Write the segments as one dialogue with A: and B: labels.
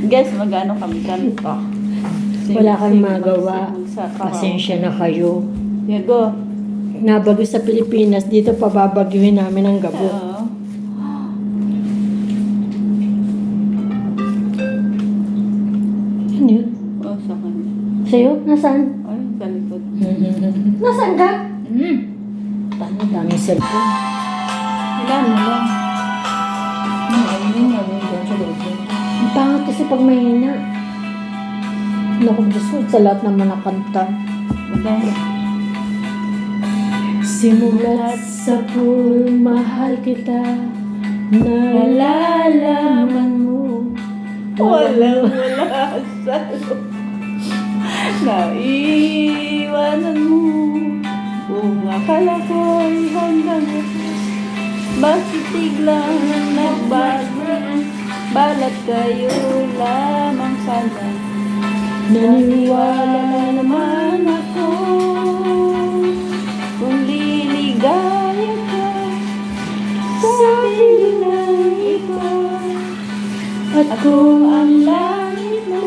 A: Guess, magano kami kanta.
B: Wala kang magawa. Pasensya na kayo.
A: Yago.
B: Nabagyo sa Pilipinas, dito pababagyuhin namin ang gabo. Ano yun?
A: Oh, sa kanya.
B: Sa'yo? Nasaan?
A: Ay, sa likod.
B: Nasaan ka? Daming cellphone.
A: Ilan mo lang. Ayun, dyan sa loob.
B: Ang pangit kasi pag mahina. Naku, Diyos ko, sa lahat naman nakanta.
A: Madami.
B: Simulat sa pool, mahal kita, nalalaman mo.
A: Wala sa naiwanan mo. Kung akala ko'y hanggang bakit biglang nagbago? Balat kayo lamang sana. Naniniwala naman ako kung liligaya ka sa piling ito. At kung ang langit mo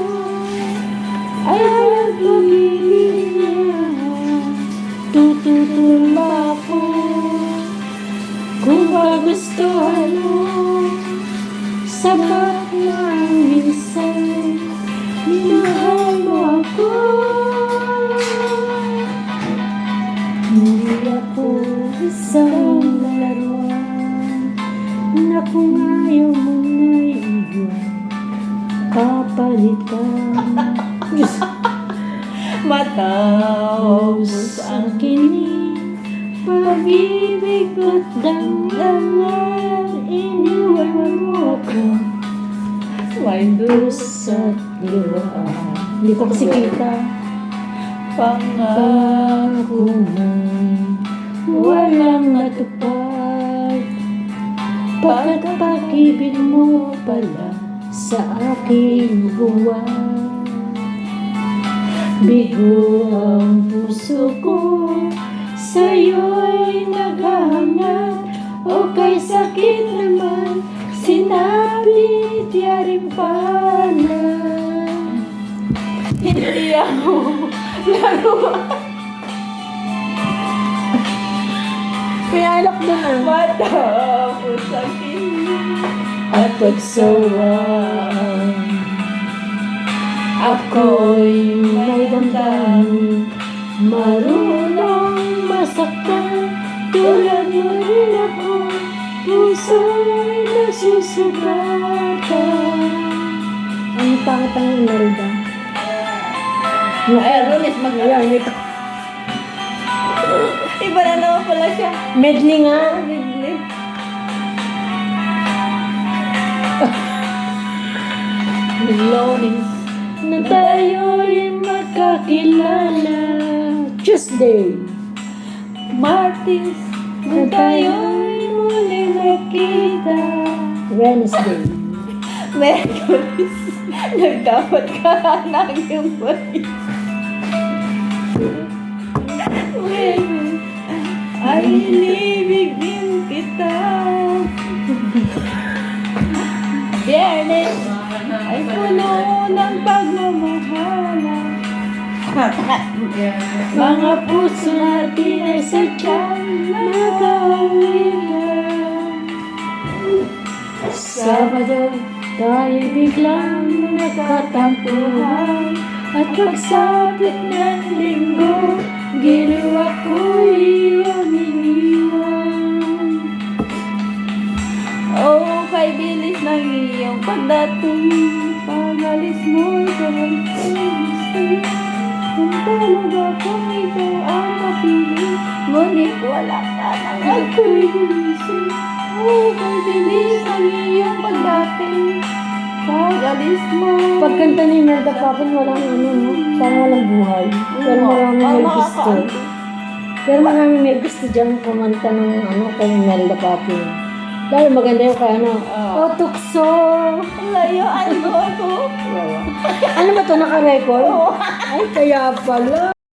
A: ay walang pag-ibig niya, tututulong ako kung magustuhan mo. Sapat na minsan minahal mo ako. Hindi ako isang laruan na kung ayaw mo na iyon papalitan. Matapos ang kinig, pag-ibig ko't damdaman, iniwan mo ako. May dus at liwaan. Hindi ko kasi kita. Pangako mo walang natupad. Pagkat pag-ibig mo pala sa aking buwan. Bigo ang puso ko, sa'yo'y naghahanap. O kay sakit naman, sinabi tiyaring pala. Hindi ako laruan.
B: Kaya alak doon ah.
A: Matapos ang kinig at pagsawaan, ako'y may damdamin, marunong masaktan. Tulad mo rin ako, puso'y nasusugatan.
B: Ang pangit ang Imelda.
A: Ay, Rolis,
B: Ayan, ito.
A: iba na naman pala siya.
B: Medley nga.
A: Bigli.
B: Loading. Na tayo'y magkakilala. Tuesday.
A: Martis, na tayo'y muli makita.
B: Wednesday.
A: Merkulis, nagdapat ka ng iyong balik. Ay, inibig din kita. Biyernes, ay puno ng pagmamahalan. Mga puso natin ay sadyang nakawilan.
B: Sabado, tayo biglang nagkatampuhan. At pagsapit ng linggo, ginawa ko'y iyong iniwan.
A: Oh, kay bilis ng iyong pagdating, pag-alis mo'y karantin. Kung talaga kung ito ang napili, ngunit wala ka nang ako'y gumising. Oh, kay bilis ng iyong pagdating, pag-alis mo.
B: Pagkanta ni Imelda Papin, walang ano, no? Parang walang buhay. Pero maraming may gusto. Pero maraming may gusto dyan kumanta ng ano, kay Imelda Papin. Dahil maganda yung kay ano,
A: Ah.
B: oh, tukso.
A: Layuan mo ako.
B: Ano ba ito, naka-record? Ay, kaya pala.